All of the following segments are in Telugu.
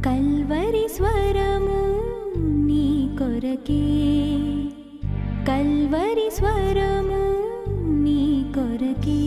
కల్వరి స్వరము నీ కొరకే, కల్వరి స్వరము నీ కొరకే.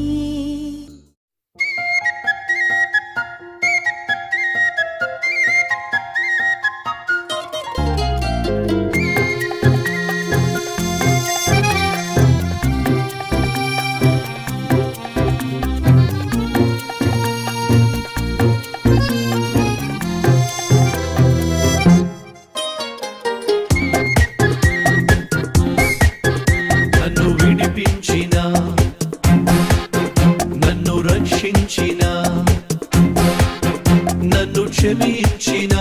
నన్ను క్షమించిన,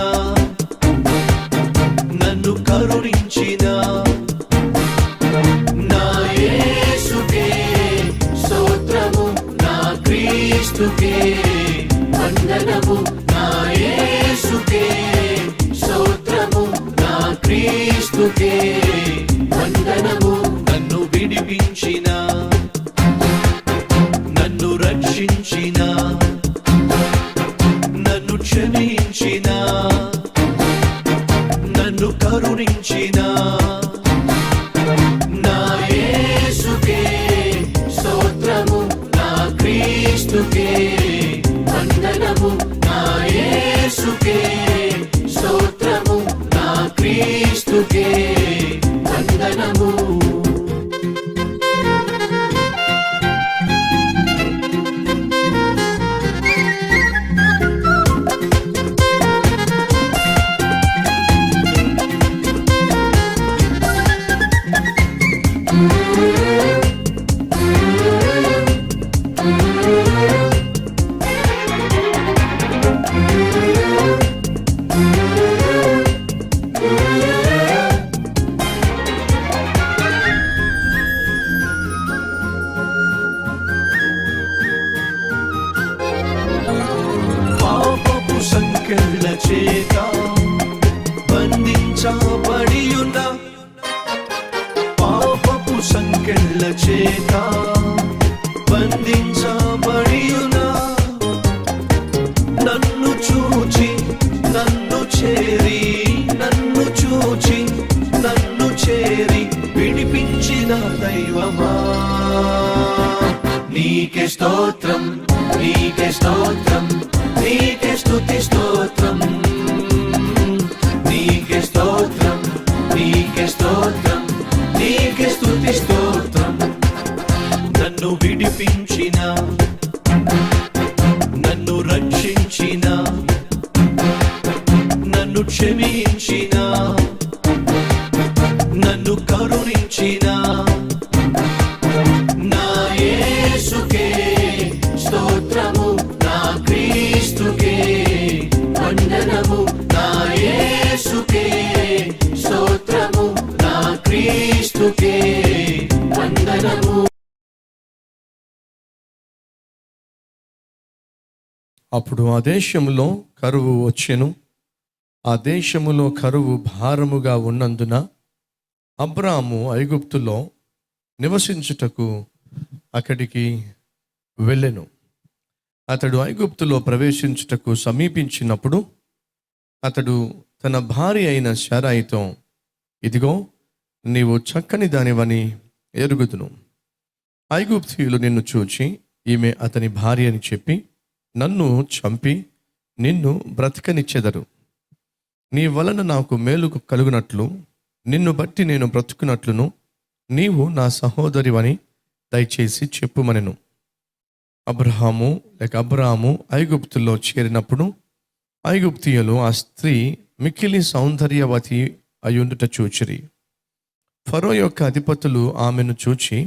నన్ను కరుణించిన నా యేసుకే స్తోత్రము, నా క్రీస్తుకే వందనము. నా యేసుకే స్తోత్రము, నా క్రీస్తుకే వందనము. నన్ను విడిపించిన, నన్ను రక్షించిన, నన్ను క్షమించిన, నన్ను కరుణించిన నా యేసుకే స్తోత్రము, నా క్రీస్తుకే వందనము. నా యేసుకే స్తోత్రము, నా క్రీస్తుకే వందనము. పాపపు సంకెళ్ళ చేత బంధించబడియున్న, పాపపు సంకెళ్ళ చేత బంధించబడియున్న నన్ను చూచి, నన్ను చేరి, నన్ను చూచి, నన్ను చేరి విడిపించిన దైవమా, నీకే స్తోత్రం, నీకే స్తోత్రం, నీకే స్తుతి స్తోత్రం. నీకే స్తోత్రం, నీకే స్తోత్రం, నీకే స్తుతి స్తోత్రం. నన్ను విడిపించిన, నన్ను రక్షించిన, నన్ను క్షమించిన, నన్ను కరుణించిన నా యేసుకే స్తోత్రము, నా క్రీస్తుకే వందనము. నా యేసుకే స్తోత్రము, నా క్రీస్తుకే వందనము. అప్పుడు ఆ దేశములో కరువు వచ్చెను. ఆ దేశములో కరువు భారముగా ఉన్నందున అబ్రాము ఐగుప్తులో నివసించుటకు అక్కడికి వెళ్ళెను. అతడు ఐగుప్తులో ప్రవేశించుటకు సమీపించినప్పుడు అతడు తన భార్య అయిన శారాయితో, ఇదిగో నీవు చక్కని దానివని ఎరుగుదును. ఐగుప్తీయులు నిన్ను చూచి ఈమె అతని భార్య అని చెప్పి నన్ను చంపి నిన్ను బ్రతకనిచ్చెదరు. నీ వలన నాకు మేలు కలుగునట్లు, నిన్ను బట్టి నేను బ్రతుకున్నట్లును నీవు నా సహోదరివని దయచేసి చెప్పుమనెను. అబ్రాము ఐగుప్తులో చేరినప్పుడు ఐగుప్తీయులు ఆ స్త్రీ మిక్కిలి సౌందర్యవతి అయ్యుండుట చూచిరి. ఫరో యొక్క అధిపతులు ఆమెను చూచి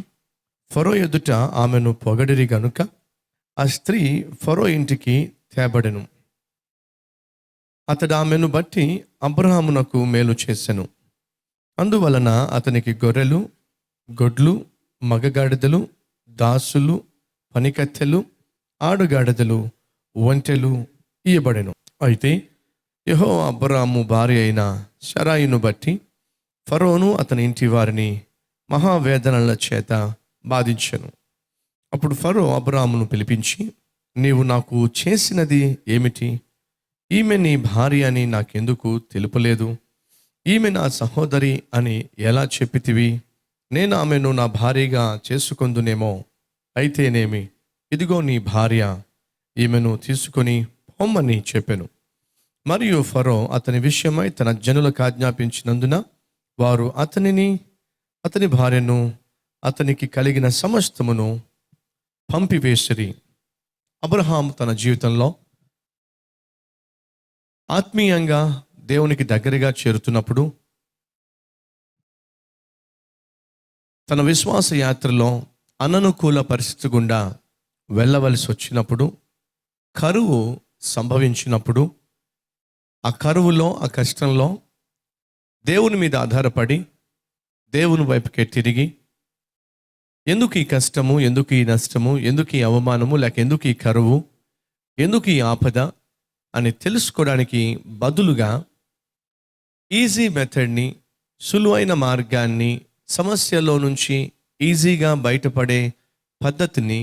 ఫరో ఎదుట ఆమెను పొగడిరి గనుక ఆ స్త్రీ ఫరో ఇంటికి తేబడెను. అతడు ఆమెను బట్టి అబ్రాహామునకు మేలు చేసెను. అందువలన అతనికి గొర్రెలు, గొడ్లు, మగగాడిదలు, దాసులు, పనికత్తెలు, ఆడుగాడిదలు, ఒంటెలు ఇయ్యబడెను. అయితే యెహోవా అబ్రాము భార్య అయిన శారాయిను బట్టి ఫరోను అతని ఇంటి వారిని మహావేదనల చేత బాధించెను. అప్పుడు ఫరో అబ్రాహామును పిలిపించి, నీవు నాకు చేసినది ఏమిటి? ఈమె నీ భార్య అని నాకెందుకు తెలుపలేదు? ఈమె నా సహోదరి అని ఎలా చెప్పితివి? నేను ఆమెను నా భార్యగా చేసుకొందునేమో. అయితేనేమి, ఇదిగో నీ భార్య, ఈమెను తీసుకొని పొమ్మని చెప్పెను. మరియు ఫరో అతని విషయమై తన జనులకు ఆజ్ఞాపించినందున వారు అతనిని, అతని భార్యను, అతనికి కలిగిన సమస్తమును పంపివేసిరి. అబ్రహాము తన జీవితంలో ఆత్మీయంగా దేవునికి దగ్గరగా చేరుతున్నప్పుడు, తన విశ్వాస యాత్రలో అననుకూల పరిస్థితి గుండా వెళ్ళవలసి వచ్చినప్పుడు, కరువు సంభవించినప్పుడు, ఆ కరువులో, ఆ కష్టంలో దేవుని మీద ఆధారపడి దేవుని వైపుకే తిరిగి, ఎందుకు ఈ కష్టము, ఎందుకు ఈ నష్టము, ఎందుకు ఈ అవమానము, లేక ఎందుకు ఈ కరువు, ఎందుకు ఈ ఆపద అని తెలుసుకోవడానికి బదులుగా ఈజీ మెథడ్ని, సులువైన మార్గాన్ని, సమస్యలో నుంచి ఈజీగా బయటపడే పద్ధతిని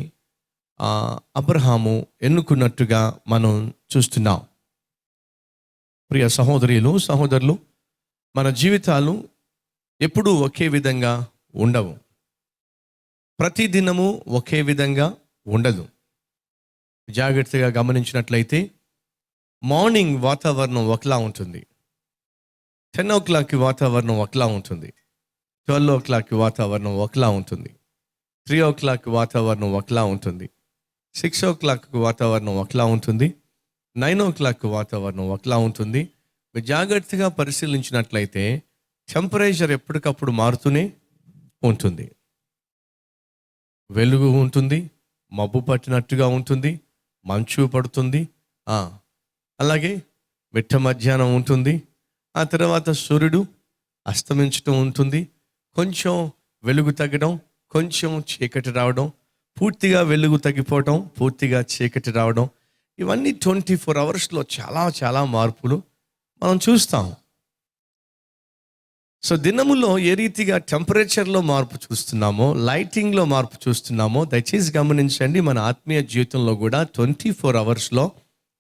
అబ్రహాము ఎన్నుకున్నట్టుగా మనం చూస్తున్నాం. ప్రియ సహోదరులు, సహోదరులు, మన జీవితాలు ఎప్పుడూ ఒకే విధంగా ఉండవు. ప్రతిదినము ఒకే విధంగా ఉండదు. జాగ్రత్తగా గమనించినట్లయితే మార్నింగ్ వాతావరణం ఒకలా ఉంటుంది, 10 o'clock వాతావరణం ఒకలా ఉంటుంది, 12 o'clock వాతావరణం ఒకలా ఉంటుంది, 3 o'clock వాతావరణం ఒకలా ఉంటుంది, 6 o'clock వాతావరణం ఒకలా ఉంటుంది, 9 o'clock వాతావరణం ఒకలా ఉంటుంది. మీరు జాగ్రత్తగా పరిశీలించినట్లయితే టెంపరేచర్ ఎప్పటికప్పుడు మారుతూనే ఉంటుంది. వెలుగు ఉంటుంది, మబ్బు పట్టినట్టుగా ఉంటుంది, మంచు పడుతుంది, అలాగే మిట్ట మధ్యాహ్నం ఉంటుంది, ఆ తర్వాత సూర్యుడు అస్తమించడం ఉంటుంది, కొంచెం వెలుగు తగ్గడం, కొంచెం చీకటి రావడం, పూర్తిగా వెలుగు తగ్గిపోవడం, పూర్తిగా చీకటి రావడం, ఇవన్నీ 24 hours చాలా చాలా మార్పులు మనం చూస్తాం. సో దినములో ఏ రీతిగా టెంపరేచర్లో మార్పు చూస్తున్నామో, లైటింగ్లో మార్పు చూస్తున్నామో, దయచేసి గమనించండి. మన ఆత్మీయ జీవితంలో కూడా 24 hours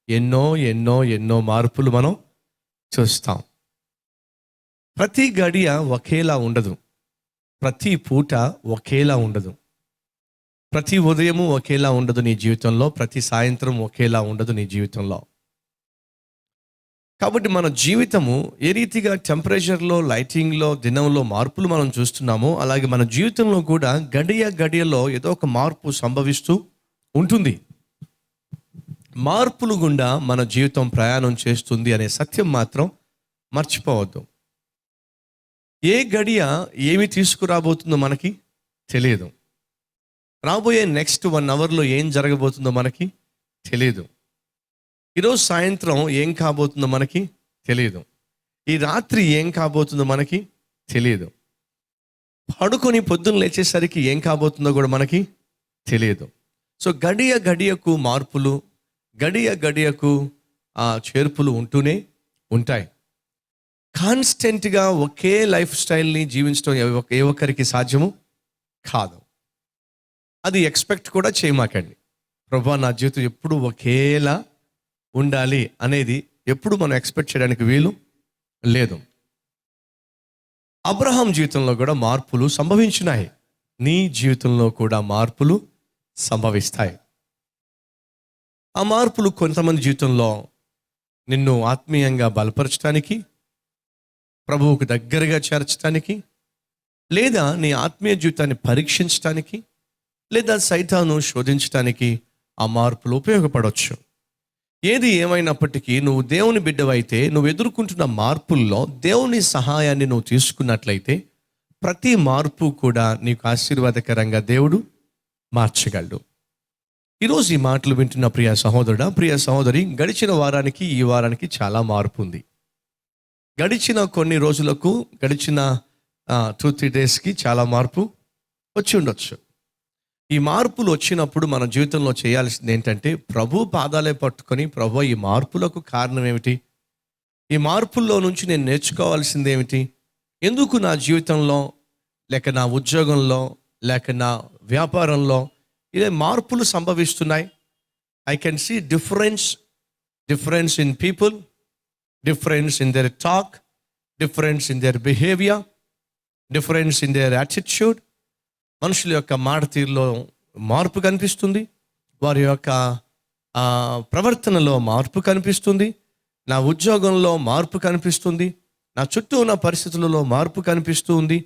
ఎన్నో ఎన్నో ఎన్నో మార్పులు మనం చూస్తాం. ప్రతి గడియ ఒకేలా ఉండదు, ప్రతి పూట ఒకేలా ఉండదు, ప్రతి ఉదయము ఒకేలా ఉండదు నీ జీవితంలో, ప్రతి సాయంత్రం ఒకేలా ఉండదు నీ జీవితంలో. కాబట్టి మన జీవితము ఏ రీతిగా టెంపరేచర్లో, లైటింగ్లో, దినంలో మార్పులు మనం చూస్తున్నామో, అలాగే మన జీవితంలో కూడా గడియలో ఏదో ఒక మార్పు సంభవిస్తూ ఉంటుంది. మార్పులు గుండా మన జీవితం ప్రయాణం చేస్తుంది అనే సత్యం మాత్రం మర్చిపోవద్దు. ఏ గడియ ఏమి తీసుకురాబోతుందో మనకి తెలియదు. రాబోయే నెక్స్ట్ 1 hour ఏం జరగబోతుందో మనకి తెలియదు. ఈరోజు సాయంత్రం ఏం కాబోతుందో మనకి తెలియదు. ఈ రాత్రి ఏం కాబోతుందో మనకి తెలియదు. పడుకొని పొద్దున్న లేచేసరికి ఏం కాబోతుందో కూడా మనకి తెలియదు. సో గడియకు మార్పులు, గడియకు చేర్పులు ఉంటూనే ఉంటాయి. కాన్స్టెంట్గా ఒకే లైఫ్ స్టైల్ని జీవించడం ఏ ఒక్కరికి సాధ్యము కాదు. అది ఎక్స్పెక్ట్ కూడా చేయమాకండి. ప్రభువా నా జీవితం ఎప్పుడు ఒకేలా ఉండాలి అనేది ఎప్పుడు మనం ఎక్స్పెక్ట్ చేయడానికి వీలు లేదు. అబ్రహాం జీవితంలో కూడా మార్పులు సంభవించినాయి. నీ జీవితంలో కూడా మార్పులు సంభవిస్తాయి. ఆ మార్పులు కొంతమంది జీవితంలో నిన్ను ఆత్మీయంగా బలపరచడానికి, ప్రభువుకు దగ్గరగా చేర్చడానికి, లేదా నీ ఆత్మీయ జీవితాన్ని పరీక్షించడానికి, లేదా సైతాను శోధించడానికి ఆ మార్పులు ఉపయోగపడవచ్చు. ఏది ఏమైనప్పటికీ నువ్వు దేవుని బిడ్డవైతే, నువ్వు ఎదుర్కొంటున్న మార్పుల్లో దేవుని సహాయాన్ని నువ్వు తీసుకున్నట్లయితే ప్రతి మార్పు కూడా నీకు ఆశీర్వాదకరంగా దేవుడు మార్చగలడు. ఈరోజు ఈ మాటలు వింటున్న ప్రియ సహోదరుడా, ప్రియ సహోదరి, గడిచిన వారానికి ఈ వారానికి చాలా మార్పు ఉంది. గడిచిన కొన్ని రోజులకు, గడిచిన 2-3 daysకి చాలా మార్పు వచ్చి ఉండొచ్చు. ఈ మార్పులు వచ్చినప్పుడు మన జీవితంలో చేయాల్సింది ఏంటంటే, ప్రభు పాదాలే పట్టుకొని, ప్రభు ఈ మార్పులకు కారణం ఏమిటి, ఈ మార్పుల్లో నుంచి నేను నేర్చుకోవాల్సింది ఏమిటి, ఎందుకు నా జీవితంలో, లేక నా ఉద్యోగంలో, లేక నా వ్యాపారంలో ఇదే మార్పులు సంభవిస్తున్నాయి. I can see difference in people, difference in their talk, difference in their behaviour, difference in their attitude. మనుషుల యొక్క మాట తీరులో మార్పు కనిపిస్తుంది, వారి యొక్క ప్రవర్తనలో మార్పు కనిపిస్తుంది, నా ఉద్యోగంలో మార్పు కనిపిస్తుంది, నా చుట్టూ ఉన్న పరిస్థితులలో మార్పు కనిపిస్తూ ఉంది,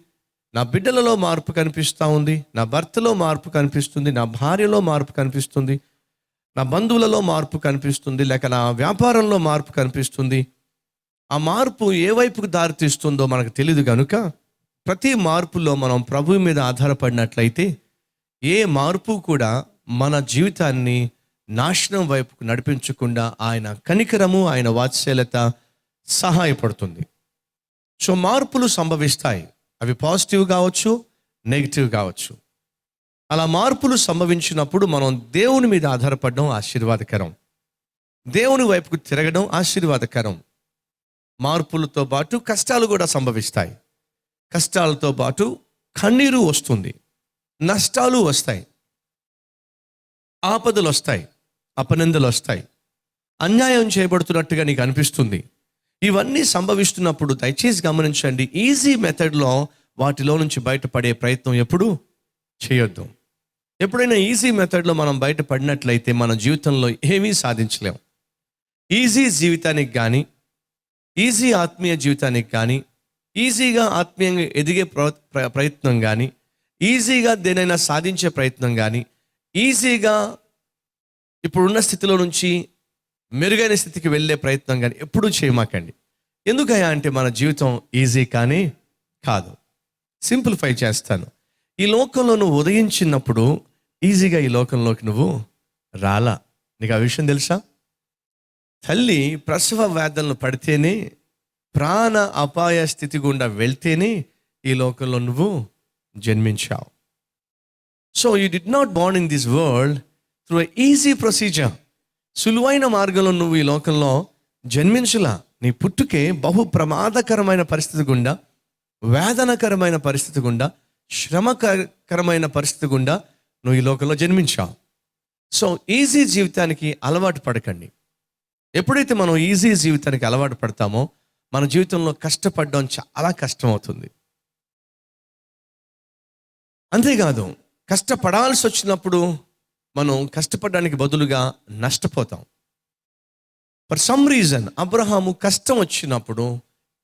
నా బిడ్డలలో మార్పు కనిపిస్తూ ఉంది, నా భర్తలో మార్పు కనిపిస్తుంది, నా భార్యలో మార్పు కనిపిస్తుంది, నా బంధువులలో మార్పు కనిపిస్తుంది, లేక నా వ్యాపారంలో మార్పు కనిపిస్తుంది. ఆ మార్పు ఏ వైపుకు దారితీస్తుందో మనకు తెలియదు కనుక ప్రతి మార్పులో మనం ప్రభువు మీద ఆధారపడినట్లయితే ఏ మార్పు కూడా మన జీవితాన్ని నాశనం వైపుకు నడిపించకుండా ఆయన కనికరము, ఆయన వాత్సల్యత సహాయపడుతుంది. సో మార్పులు సంభవిస్తాయి, అవి పాజిటివ్ కావచ్చు, నెగిటివ్ కావచ్చు. అలా మార్పులు సంభవించినప్పుడు మనం దేవుని మీద ఆధారపడడం ఆశీర్వాదకరం, దేవుని వైపుకు తిరగడం ఆశీర్వాదకరం. మార్పులతో పాటు కష్టాలు కూడా సంభవిస్తాయి, కష్టాలతో పాటు కన్నీరు వస్తుంది, నష్టాలు వస్తాయి, ఆపదలు వస్తాయి, అపనిందలు వస్తాయి, అన్యాయం చేయబడుతున్నట్టుగా నీకు అనిపిస్తుంది. ఇవన్నీ సంభవిస్తున్నప్పుడు దయచేసి గమనించండి, ఈజీ మెథడ్లో వాటిలో నుంచి బయటపడే ప్రయత్నం ఎప్పుడూ చేయొద్దు. ఎప్పుడైనా ఈజీ మెథడ్లో మనం బయటపడినట్లయితే మన జీవితంలో ఏమీ సాధించలేం. ఈజీ జీవితానికి కానీ, ఈజీ ఆత్మీయ జీవితానికి కానీ, ఈజీగా ఆత్మీయంగా ఎదిగే ప్రయత్నం కానీ, ఈజీగా దేనైనా సాధించే ప్రయత్నం కానీ, ఈజీగా ఇప్పుడున్న స్థితిలో నుంచి మెరుగైన స్థితికి వెళ్ళే ప్రయత్నం కానీ ఎప్పుడూ చేయమాకండి. ఎందుకయ్యా అంటే మన జీవితం ఈజీ కానీ కాదు. సింప్లిఫై చేస్తాను. ఈ లోకంలో నువ్వు ఉదయించినప్పుడు ఈజీగా ఈ లోకంలోకి నువ్వు రాలా. నీకు ఆ విషయం తెలుసా? తల్లి ప్రసవ వేదనలు పడితేనే, ప్రాణ అపాయ స్థితి గుండా వెళ్తేనే ఈ లోకంలో నువ్వు జన్మించావు. So you did not born in this world through a easy procedure. సులువైన మార్గంలో నువ్వు ఈ లోకంలో జన్మించలా. నీ పుట్టుకే బహు ప్రమాదకరమైన పరిస్థితి గుండా, వేదనకరమైన పరిస్థితి గుండా, శ్రమకరమైన పరిస్థితి గుండా నువ్వు ఈ లోకంలో జన్మించావు. సో ఈజీ జీవితానికి అలవాటు పడకండి. ఎప్పుడైతే మనం ఈజీ జీవితానికి అలవాటు పడతామో మన జీవితంలో కష్టపడడం చాలా కష్టం అవుతుంది. అంతేకాదు, కష్టపడాల్సి వచ్చినప్పుడు మనం కష్టపడడానికి బదులుగా నష్టపోతాం. ఫర్ సమ్ రీజన్ అబ్రహాము కష్టం వచ్చినప్పుడు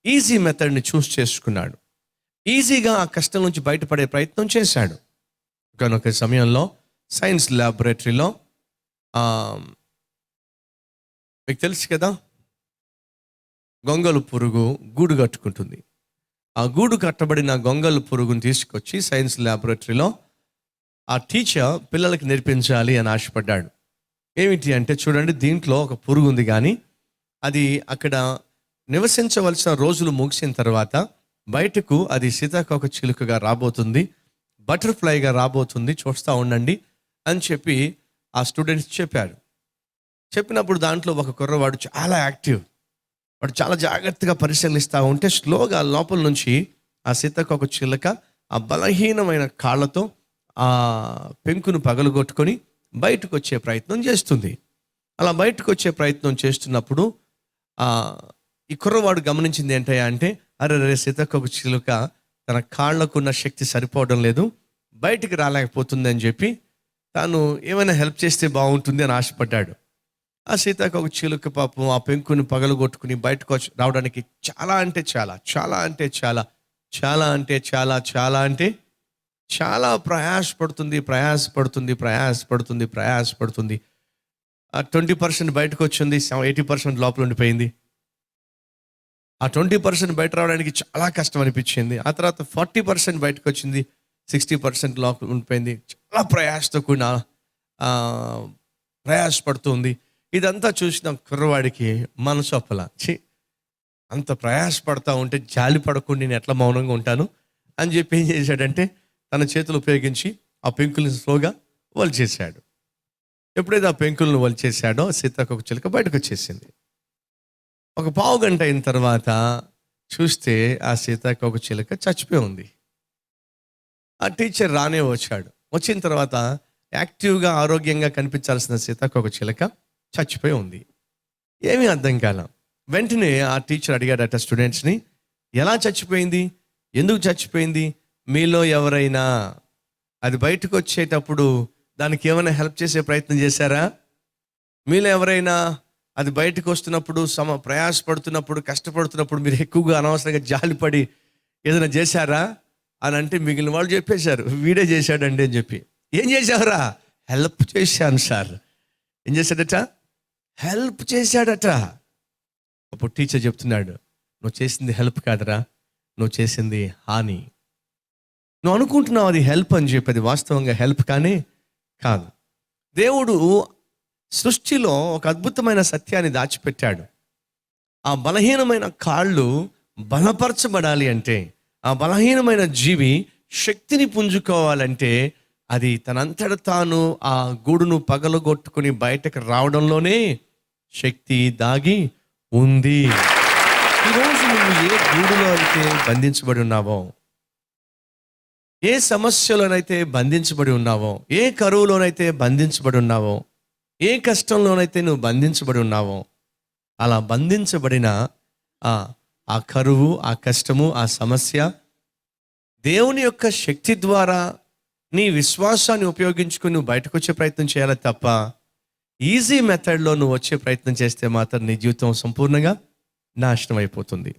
ఈజీ మెథడ్ని చూస్ చేసుకున్నాడు. ఈజీగా ఆ కష్టం నుంచి బయటపడే ప్రయత్నం చేశాడు. కనుక సమయంలో సైన్స్ ల్యాబొరేటరీలో మీకు తెలుసు కదా, గొంగళి పురుగు గూడు కట్టుకుంటుంది. ఆ గూడు కట్టబడిన గొంగళి పురుగుని తీసుకొచ్చి సైన్స్ ల్యాబొరేటరీలో ఆ టీచర్ పిల్లలకి నేర్పించాలి అని ఆశపడ్డాడు. ఏమిటి అంటే, చూడండి, దీంట్లో ఒక పురుగు ఉంది, కానీ అది అక్కడ నివసించవలసిన రోజులు ముగిసిన తర్వాత బయటకు అది సీతాకోక చిలుకగా రాబోతుంది, బటర్ఫ్లైగా రాబోతుంది, చూస్తూ ఉండండి అని చెప్పి ఆ స్టూడెంట్స్ చెప్పారు. చెప్పినప్పుడు దాంట్లో ఒక కుర్రవాడు చాలా యాక్టివ్, వాడు చాలా జాగ్రత్తగా పరిశీలిస్తూ ఉంటే స్లోగా లోపల నుంచి ఆ సీతాకోక చిలుక ఆ బలహీనమైన కాళ్ళతో ఆ పెంకును పగలగొట్టుకొని బయటకు వచ్చే ప్రయత్నం చేస్తుంది. అలా బయటకు వచ్చే ప్రయత్నం చేస్తున్నప్పుడు ఈ కుర్రవాడు గమనించింది ఏంటయ్యా అంటే, అరే సీతాకోక చిలుక తన కాళ్ళకున్న శక్తి సరిపోవడం లేదు, బయటికి రాలేకపోతుంది అని చెప్పి తాను ఏమైనా హెల్ప్ చేస్తే బాగుంటుంది అని ఆశపడ్డాడు. ఆ సీతాకోక చిలుక పాపం ఆ పెంకుని పగలగొట్టుకుని బయటకు రావడానికి చాలా అంటే చాలా, చాలా అంటే చాలా, చాలా అంటే చాలా, చాలా అంటే చాలా ప్రయాసపడుతుంది. 20% బయటకు వచ్చింది, 80% లోపల ఉండిపోయింది. ఆ 20% బయట రావడానికి చాలా కష్టం అనిపించింది. ఆ తర్వాత 40% బయటకు వచ్చింది, 60% లోపల ఉండిపోయింది. చాలా ప్రయాసతో కూడిన ప్రయాసపడుతుంది. ఇదంతా చూసిన కుర్రవాడికి మనసు ఒప్పలా, అంత ప్రయాసపడతా ఉంటే జాలి పడకుండా నేను ఎట్లా మౌనంగా ఉంటాను అని చెప్పి ఏం చేశాడంటే తన చేతులు ఉపయోగించి ఆ పెంకుల్ని స్లోగా వలిచేశాడు. ఎప్పుడైతే ఆ పెంకులను వలిచేశాడో సీతాకోక చిలుక బయటకు వచ్చేసింది. ఒక పావు గంట అయిన తర్వాత చూస్తే ఆ సీతాకోక చిలుక చచ్చిపోయి ఉంది. ఆ టీచర్ రానే వచ్చాడు. వచ్చిన తర్వాత యాక్టివ్గా ఆరోగ్యంగా కనిపించాల్సిన సీతాకోక చిలక చచ్చిపోయి ఉంది. ఏమీ అర్థం కాలం. వెంటనే ఆ టీచర్ అడిగాడట స్టూడెంట్స్ని, ఎలా చచ్చిపోయింది, ఎందుకు చచ్చిపోయింది, మీలో ఎవరైనా అది బయటకు వచ్చేటప్పుడు దానికి ఏమైనా హెల్ప్ చేసే ప్రయత్నం చేశారా? మీలో ఎవరైనా అది బయటకు వస్తున్నప్పుడు ప్రయాసపడుతున్నప్పుడు కష్టపడుతున్నప్పుడు మీరు ఎక్కువగా అనవసరంగా జాలిపడి ఏదైనా చేశారా అని అంటే మిగిలిన వాళ్ళు చెప్పేశారు, వీడే చేశాడండి అని చెప్పి. ఏం చేశావురా? హెల్ప్ చేశాను సార్. ఏం చేశాడట? హెల్ప్ చేశాడట. అప్పుడు టీచర్ చెప్తున్నాడు, నువ్వు చేసింది హెల్ప్ కాదురా, నువ్వు చేసింది హాని. నువ్వు అనుకుంటున్నావు అది హెల్ప్ అని చెప్పి, అది వాస్తవంగా హెల్ప్ కానీ కాదు. దేవుడు సృష్టిలో ఒక అద్భుతమైన సత్యాన్ని దాచిపెట్టాడు. ఆ బలహీనమైన కాళ్ళు బలపరచబడాలి అంటే, ఆ బలహీనమైన జీవి శక్తిని పుంజుకోవాలంటే అది తనంతట తాను ఆ గూడును పగలగొట్టుకుని బయటకు రావడంలోనే శక్తి దాగి ఉంది. ఈరోజు నువ్వు ఏ గూడులో అయితే బంధించబడి ఉన్నావో, ఏ సమస్యలోనైతే బంధించబడి ఉన్నావో, ఏ కరువులోనైతే బంధించబడి ఉన్నావో, ఏ కష్టంలోనైతే నువ్వు బంధించబడి ఉన్నావో, అలా బంధించబడిన ఆ కరువు, ఆ కష్టము, ఆ సమస్య దేవుని యొక్క శక్తి ద్వారా నీ విశ్వాసాన్ని ఉపయోగించుకుని నువ్వు బయటకు వచ్చే ప్రయత్నం చేయాలి తప్ప ఈజీ మెథడ్లో నువ్వు వచ్చే ప్రయత్నం చేస్తే మాత్రం నీ జీవితం సంపూర్ణంగా నాశనం అయిపోతుంది.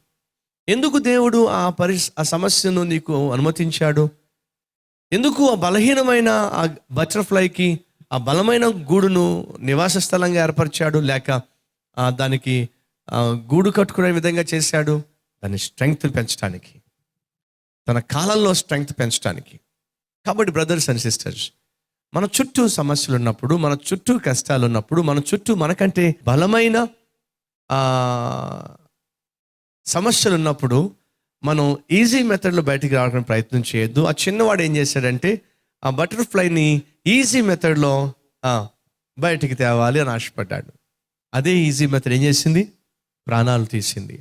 ఎందుకు దేవుడు ఆ సమస్యను నీకు అనుమతించాడు? ఎందుకు ఆ బలహీనమైన ఆ బటర్ఫ్లైకి ఆ బలమైన గూడును నివాస స్థలంగా ఏర్పరిచాడు, లేక దానికి గూడు కట్టుకునే విధంగా చేశాడు? దాని స్ట్రెంగ్త్ పెంచడానికి, తన కాలంలో స్ట్రెంగ్త్ పెంచడానికి. కాబట్టి బ్రదర్స్ అండ్ సిస్టర్స్, మన చుట్టూ సమస్యలు ఉన్నప్పుడు, మన చుట్టూ కష్టాలు ఉన్నప్పుడు, మన చుట్టూ మనకంటే బలమైన సమస్యలు ఉన్నప్పుడు మనం ఈజీ మెథడ్లో బయటికి రావడానికి ప్రయత్నం చేయొద్దు. ఆ చిన్నవాడు ఏం చేశాడంటే ఆ బటర్ఫ్లైని ఈజీ మెథడ్లో బయటికి తేవాలి అని ఆశపడ్డాడు. అదే ఈజీ మెథడ్ ఏం చేసింది? ప్రాణాలు తీసింది.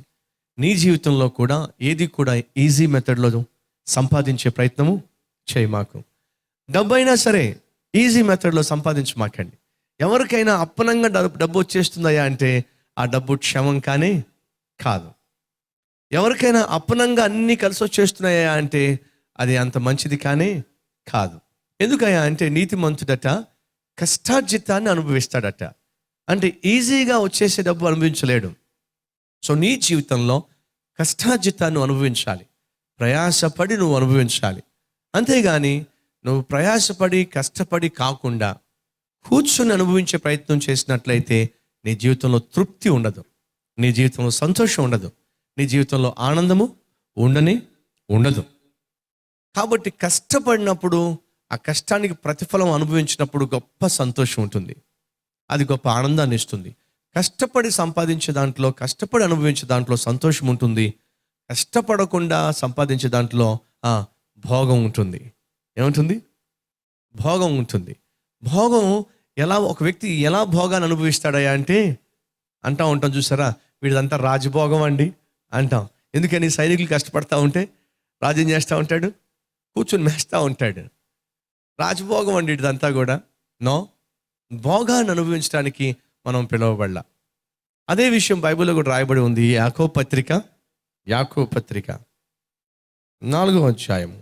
నీ జీవితంలో కూడా ఏది కూడా ఈజీ మెథడ్లో సంపాదించే ప్రయత్నము చేయమాకు. డబ్బు అయినా సరే ఈజీ మెథడ్లో సంపాదించమాకండి. ఎవరికైనా అప్పనంగా డబ్బు వచ్చేస్తుందయా అంటే ఆ డబ్బు క్షమం కానీ కాదు. ఎవరికైనా అప్పనంగా అన్నీ కలిసి వచ్చేస్తున్నాయా అంటే అది అంత మంచిది కానీ కాదు. ఎందుకయ్యా అంటే నీతిమంతుడట కష్టార్జితాన్ని అనుభవిస్తాడట. అంటే ఈజీగా వచ్చేసే డబ్బు అనుభవించలేడు. సో నీ జీవితంలో కష్టార్జితాన్ని అనుభవించాలి, ప్రయాసపడి నువ్వు అనుభవించాలి. అంతేగాని నువ్వు ప్రయాసపడి కష్టపడి కాకుండా కూర్చొని అనుభవించే ప్రయత్నం చేసినట్లయితే నీ జీవితంలో తృప్తి ఉండదు, నీ జీవితంలో సంతోషం ఉండదు, నీ జీవితంలో ఆనందము ఉండదు. కాబట్టి కష్టపడినప్పుడు ఆ కష్టానికి ప్రతిఫలం అనుభవించినప్పుడు గొప్ప సంతోషం ఉంటుంది, అది గొప్ప ఆనందాన్ని ఇస్తుంది. కష్టపడి సంపాదించే దాంట్లో, కష్టపడి అనుభవించే దాంట్లో సంతోషం ఉంటుంది. కష్టపడకుండా సంపాదించే దాంట్లో భోగం ఉంటుంది. ఏముంటుంది? భోగం ఉంటుంది. భోగం ఒక వ్యక్తి ఎలా భోగాన్ని అనుభవిస్తాడయా అంటే అంటా ఉంటాం చూసారా, వీడిదంతా రాజభోగం అండి అంటాం. ఎందుకని? సైనికులు కష్టపడతా ఉంటే రాజు ఏం చేస్తూ ఉంటాడు? కూర్చొని మేస్తూ ఉంటాడు. రాజభోగం అండి ఇదంతా కూడా. నో, భోగాన్ని అనుభవించడానికి మనం పిలువబడలా. అదే విషయం బైబిల్లో కూడా రాయబడి ఉంది. యాకోబు పత్రిక 4వ అధ్యాయం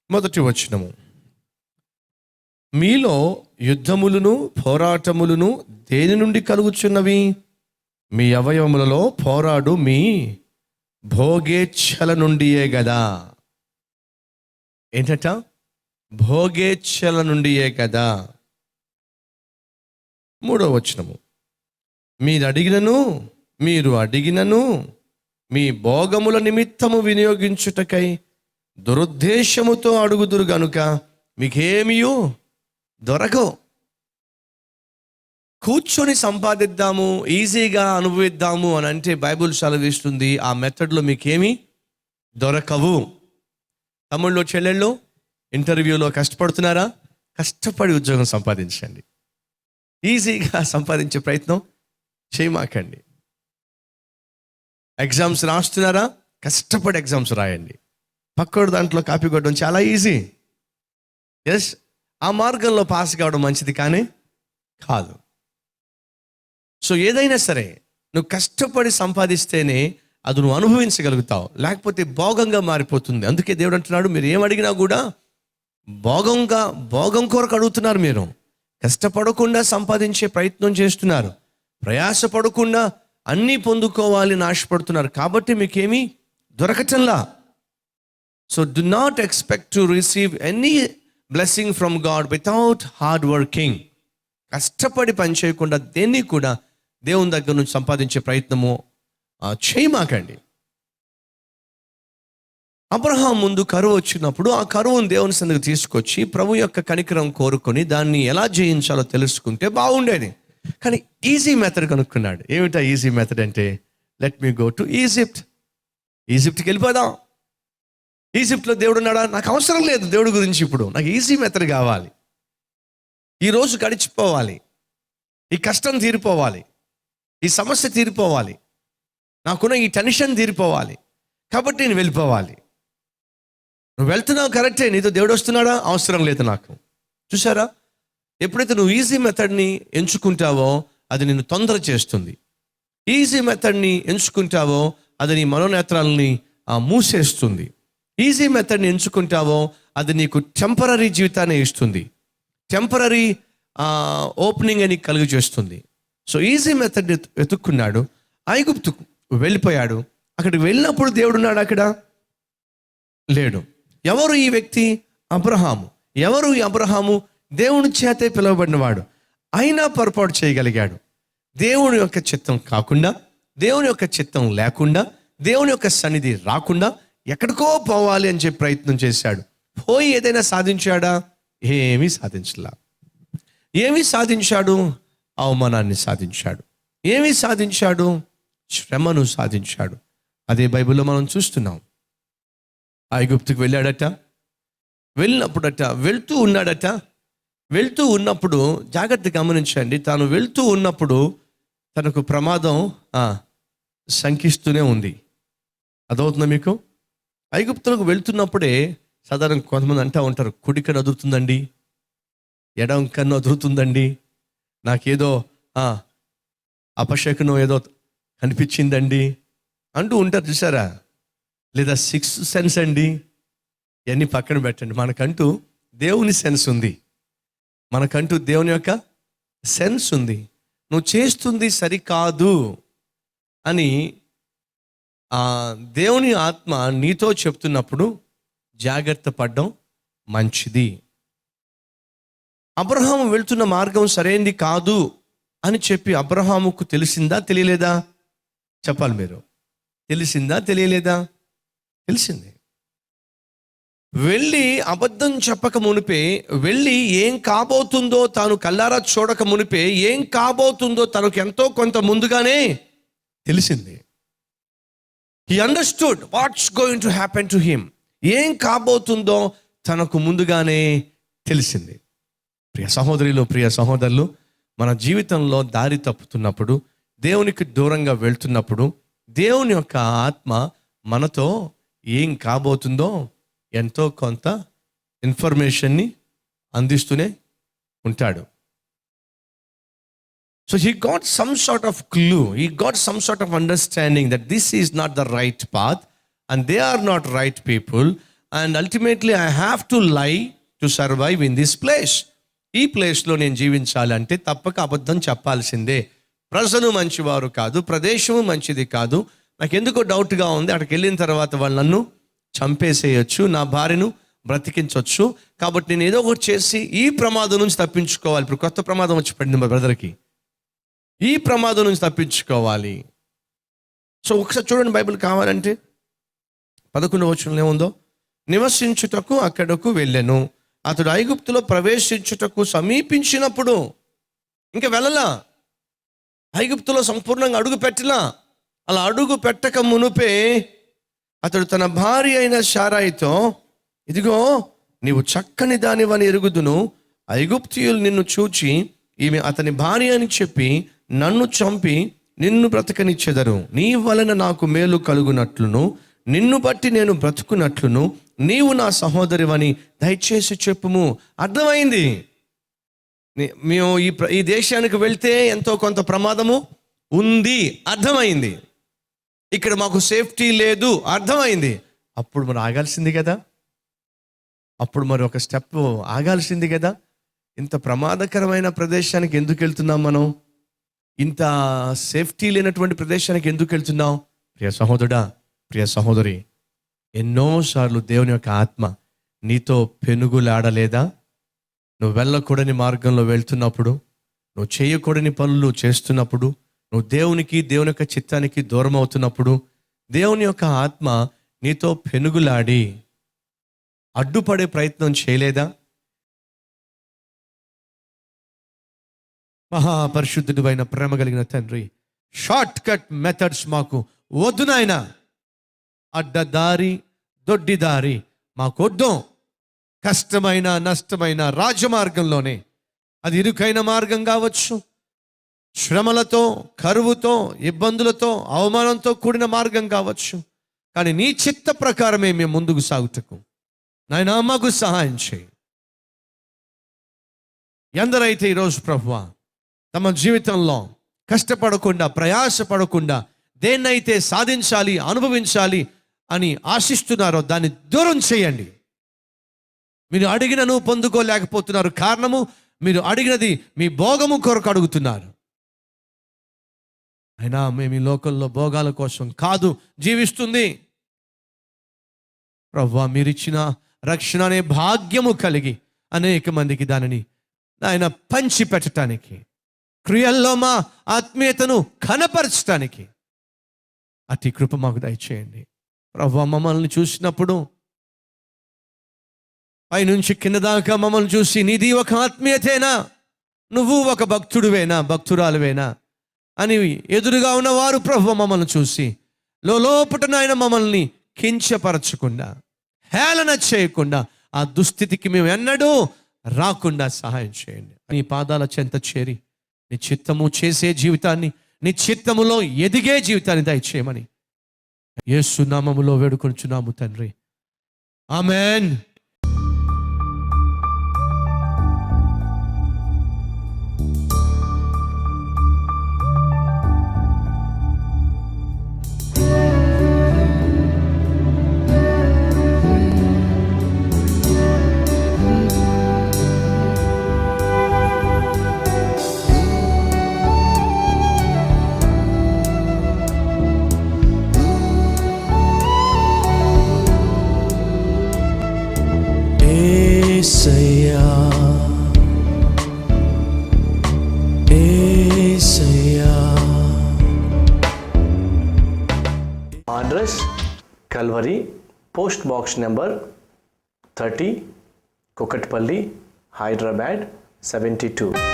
1వ వచనము. మీలో యుద్ధములను పోరాటములను దేని నుండి కలుగుచున్నవి? మీ అవయవములలో పోరాడు మీ భోగేచ్ఛల నుండియే గదా. ఏంటట? భోగేచ్ఛల నుండియే కదా. 3వ వచనము. మీరు అడిగినను మీ భోగముల నిమిత్తము వినియోగించుటకై దురుద్దేశముతో అడుగుదురు గనుక మీకేమియో దొరకవు. కూర్చొని సంపాదిద్దాము, ఈజీగా అనుభవిద్దాము అని అంటే బైబిల్ సెలవిస్తుంది ఆ మెథడ్లో మీకేమీ దొరకవు. తమ్ముళ్ళు చెల్లెళ్ళు ఇంటర్వ్యూలో కష్టపడుతున్నారా? కష్టపడి ఉద్యోగం సంపాదించండి. ఈజీగా సంపాదించే ప్రయత్నం చేయమాకండి. ఎగ్జామ్స్ రాస్తున్నారా? కష్టపడి ఎగ్జామ్స్ రాయండి. పక్కోడు దాంట్లో కాపీ కొట్టడం చాలా ఈజీ. ఎస్, ఆ మార్గంలో పాస్ కావడం మంచిది కానీ కాదు. సో ఏదైనా సరే నువ్వు కష్టపడి సంపాదిస్తేనే అది నువ్వు అనుభవించగలుగుతావు, లేకపోతే భోగంగా మారిపోతుంది. అందుకే దేవుడు అంటున్నాడు, మీరు ఏమడిగినా కూడా భోగం కొరకు అడుగుతున్నారు. మీరు కష్టపడకుండా సంపాదించే ప్రయత్నం చేస్తున్నారు, ప్రయాసపడకుండా అన్నీ పొందుకోవాలని ఆశపడుతున్నారు. కాబట్టి మీకేమీ దొరకటంలా. So do not expect to receive any blessing from God without hard working. కష్టపడి పని చేయకుండా దేన్ని కూడా దేవుని దగ్గర నుంచి సంపాదించే ప్రయత్నము చేయమాకండి. అబ్రహాం ముందు కరువు వచ్చినప్పుడు ఆ కరువును దేవుని సన్నిధికి తీసుకొచ్చి ప్రభు యొక్క కనికరం కోరుకొని దాన్ని ఎలా జయించాలో తెలుసుకుంటే బాగుండేది. కానీ ఈజీ మెథడ్ కనుక్కున్నాడు. ఏమిటా ఈజీ మెథడ్ అంటే, లెట్ మీ గో టు ఈజిప్ట్కి వెళ్ళిపోదాం. ఈజిప్ట్లో దేవుడు ఉన్నాడా? నాకు అవసరం లేదు దేవుడి గురించి, ఇప్పుడు నాకు ఈజీ మెథడ్ కావాలి. ఈరోజు గడిచిపోవాలి, ఈ కష్టం తీరిపోవాలి, ఈ సమస్య తీరిపోవాలి, నాకున్న ఈ టెన్షన్ తీరిపోవాలి, కాబట్టి నేను వెళ్ళిపోవాలి. నువ్వు వెళ్తున్నావు కరెక్టే, నీతో దేవుడు వస్తున్నాడా? అవసరం లేదు నాకు. చూసారా, ఎప్పుడైతే నువ్వు ఈజీ మెథడ్ని ఎంచుకుంటావో అది నిన్ను తొందర చేస్తుంది. ఈజీ మెథడ్ని ఎంచుకుంటావో అది నీ మనోనేత్రాలని మూసేస్తుంది. ఈజీ మెథడ్ని ఎంచుకుంటావో అది నీకు టెంపరీ జీవితాన్ని ఇస్తుంది, టెంపరీ ఓపెనింగ్ అని కలుగు చేస్తుంది. సో ఈజీ మెథడ్ వెతుక్కున్నాడు, ఐగుప్తుకు వెళ్ళిపోయాడు. అక్కడికి వెళ్ళినప్పుడు దేవుడు ఉన్నాడు అక్కడ? లేడు. ఎవరు ఈ వ్యక్తి? అబ్రహాము. ఎవరు ఈ అబ్రహాము? దేవుని చేతే పిలువబడినవాడు, అయినా పొరపాటు చేయగలిగాడు. దేవుని యొక్క చిత్తం కాకుండా, దేవుని యొక్క చిత్తం లేకుండా, దేవుని యొక్క సన్నిధి రాకుండా ఎక్కడికో పోవాలి అని చెప్పి ప్రయత్నం చేశాడు. పోయి ఏదైనా సాధించాడా? ఏమీ సాధించలా. ఏమీ సాధించాడు? అవమానాన్ని సాధించాడు. ఏమీ సాధించాడు? శ్రమను సాధించాడు. అదే బైబిల్లో మనం చూస్తున్నాం. ఐగుప్తుకు వెళ్ళాడట, వెళ్ళినప్పుడట వెళ్తూ ఉన్నాడట. వెళ్తూ ఉన్నప్పుడు జాగ్రత్త గమనించండి, తాను వెళ్తూ ఉన్నప్పుడు తనకు ప్రమాదం శంకిస్తూనే ఉంది. అదవుతుందా మీకు? ఐగుప్తులకు వెళ్తున్నప్పుడే సాధారణ కొంతమంది అంటూ ఉంటారు, కుడి కన్ను అదురుతుందండి, ఎడం కన్ను అదురుతుందండి, నాకేదో అపశకునం ఏదో కనిపించిందండి అంటూ ఉంటారు. చూసారా? లేదా సిక్స్త్ సెన్స్ అండి, ఇవన్నీ పక్కన పెట్టండి. మనకంటూ దేవుని సెన్స్ ఉంది, మనకంటూ దేవుని యొక్క సెన్స్ ఉంది. నువ్వు చేస్తుంది సరికాదు అని దేవుని ఆత్మ నీతో చెప్తున్నప్పుడు జాగ్రత్త పడడం మంచిది. అబ్రహాము వెళ్తున్న మార్గం సరైనది కాదు అని చెప్పి అబ్రహాముకు తెలిసిందా తెలియలేదా? చెప్పాలి మీరు. తెలిసిందా తెలియలేదా? తెలిసింది. వెళ్ళి అబద్ధం చెప్పక మునిపే, వెళ్ళి ఏం కాబోతుందో తాను కల్లారా చూడక మునిపే ఏం కాబోతుందో తనకు ఎంతో కొంత ముందుగానే తెలిసింది. He understood what's going to happen to him. ఏం కాబోతుందో తనకు ముందుగానే తెలిసింది. ప్రియ సహోదరులు, ప్రియ సహోదరులు, మన జీవితంలో దారి తప్పుతున్నప్పుడు, దేవునికి దూరంగా వెళ్తున్నప్పుడు దేవుని యొక్క ఆత్మ మనతో ఏం కాబోతుందో ఎంతో కొంత ఇన్ఫర్మేషన్ని అందిస్తూనే ఉంటాడు. So he got some sort of clue, he got some sort of understanding that this is not the right path and they are not right people and ultimately I have to lie to survive in this place. ఈ ప్లేస్లో నేను జీవించాలంటే తప్పక అబద్ధం చెప్పాల్సిందే. ప్రజలు మంచివారు కాదు, ప్రదేశము మంచిది కాదు, నాకు ఎందుకో డౌట్గా ఉంది, అక్కడికి వెళ్ళిన తర్వాత వాళ్ళు నన్ను చంపేసేయచ్చు, నా భార్యను బ్రతికించవచ్చు, కాబట్టి నేను ఏదో ఒకటి చేసి ఈ ప్రమాదం నుంచి తప్పించుకోవాలి. ఇప్పుడు కొత్త ప్రమాదం వచ్చి పడింది మా బ్రదర్కి, ఈ ప్రమాదం నుంచి తప్పించుకోవాలి. సో ఒకసారి చూడండి, బైబిల్ కావాలంటే 11వ వచనంలో ఏముందో, నివసించుటకు అక్కడకు వెళ్ళెను, అతడు ఐగుప్తులో ప్రవేశించుటకు సమీపించినప్పుడు, ఇంకా వెళ్ళలా, ఐగుప్తులో సంపూర్ణంగా అడుగు పెట్టలా, అలా అడుగు పెట్టక మునుపే అతడు తన భార్య అయిన శారాయితో, ఇదిగో నీవు చక్కని దానివని ఎరుగుదును, ఐగుప్తీయులు నిన్ను చూచి ఈమె అతని భార్య అని చెప్పి నన్ను చంపి నిన్ను బ్రతకనిచ్చెదరు, నీ వలన నాకు మేలు కలుగునట్లును నిన్ను బట్టి నేను బ్రతుకున్నట్లును నీవు నా సహోదరివని దయచేసి చెప్పుము. అర్థమైంది, మేము ఈ దేశానికి వెళ్తే ఎంతో కొంత ప్రమాదము ఉంది, అర్థమైంది. ఇక్కడ మాకు సేఫ్టీ లేదు, అర్థమైంది. అప్పుడు మరి ఆగాల్సింది కదా, అప్పుడు మరి ఒక స్టెప్ ఆగాల్సింది కదా. ఇంత ప్రమాదకరమైన ప్రదేశానికి ఎందుకు వెళ్తున్నాం మనం? ఇంత సేఫ్టీ లేనటువంటి ప్రదేశానికి ఎందుకు వెళ్తున్నాం? ప్రియ సహోదరుడా, ప్రియ సహోదరి, ఎన్నోసార్లు దేవుని యొక్క ఆత్మ నీతో పెనుగులాడలేదా? నువ్వు వెళ్ళకూడని మార్గంలో వెళ్తున్నప్పుడు, నువ్వు చేయకూడని పనులు చేస్తున్నప్పుడు, నువ్వు దేవుని యొక్క చిత్తానికి దూరం అవుతున్నప్పుడు, దేవుని యొక్క ఆత్మ నీతో పెనుగులాడి అడ్డుపడే ప్రయత్నం చేయలేదా? మహాపరిశుద్ధుడు అయిన ప్రేమ కలిగిన తండ్రి, షార్ట్ కట్ మెథడ్స్ మాకు వద్దు నాయనా. అడ్డదారి దొడ్డిదారి మాకొద్దు. కష్టమైన నష్టమైన రాజమార్గంలోనే, అది ఇరుకైన మార్గం కావచ్చు, శ్రమలతో కరువుతో ఇబ్బందులతో అవమానంతో కూడిన మార్గం కావచ్చు, కానీ నీ చిత్త ప్రకారమే మేము ముందుకు సాగుటకు నాయనా మాకు సహాయం చేయి. ఎందరైతే ఈరోజు ప్రభువా తమ జీవితంలో కష్టపడకుండా ప్రయాసపడకుండా దేన్నైతే సాధించాలి అనుభవించాలి అని ఆశిస్తున్నారో దాన్ని దూరం చేయండి. మీరు అడిగినను పొందుకోలేకపోతున్నారు. కారణము, మీరు అడిగినది మీ భోగము కొరకు అడుగుతున్నారు. అయినా మేము ఈ లోకంలో భోగాల కోసం కాదు జీవిస్తుంది. ప్రభువా, మీరిచ్చిన రక్షణ అనే భాగ్యము కలిగి అనేక మందికి దానిని ఆయన పంచి పెట్టడానికి, క్రియల్లో మా ఆత్మీయతను కనపరచడానికి అతి కృప మాకు దయచేయండి. ప్రభువా, మమ్మల్ని చూసినప్పుడు పైనుంచి కింద దాకా మమ్మల్ని చూసి నీది ఒక ఆత్మీయతేనా, నువ్వు ఒక భక్తుడివేనా, భక్తురాలువేనా అని ఎదురుగా ఉన్నవారు ప్రభువా మమ్మల్ని చూసి లోపటనైనా మమ్మల్ని కించపరచకుండా, హేళన చేయకుండా, ఆ దుస్థితికి మేము ఎన్నడూ రాకుండా సహాయం చేయండి. నీ పాదాల చెంత చేరి నీ చిత్తము చేసే జీవితాన్ని, నీ చిత్తములో ఎదిగే జీవితాన్ని దయచేయమని యేసు నామములో వేడుకొనుచున్నాము తండ్రి, ఆమేన్. Address Calvary, post box number 30, Kukatpally, Hyderabad 72.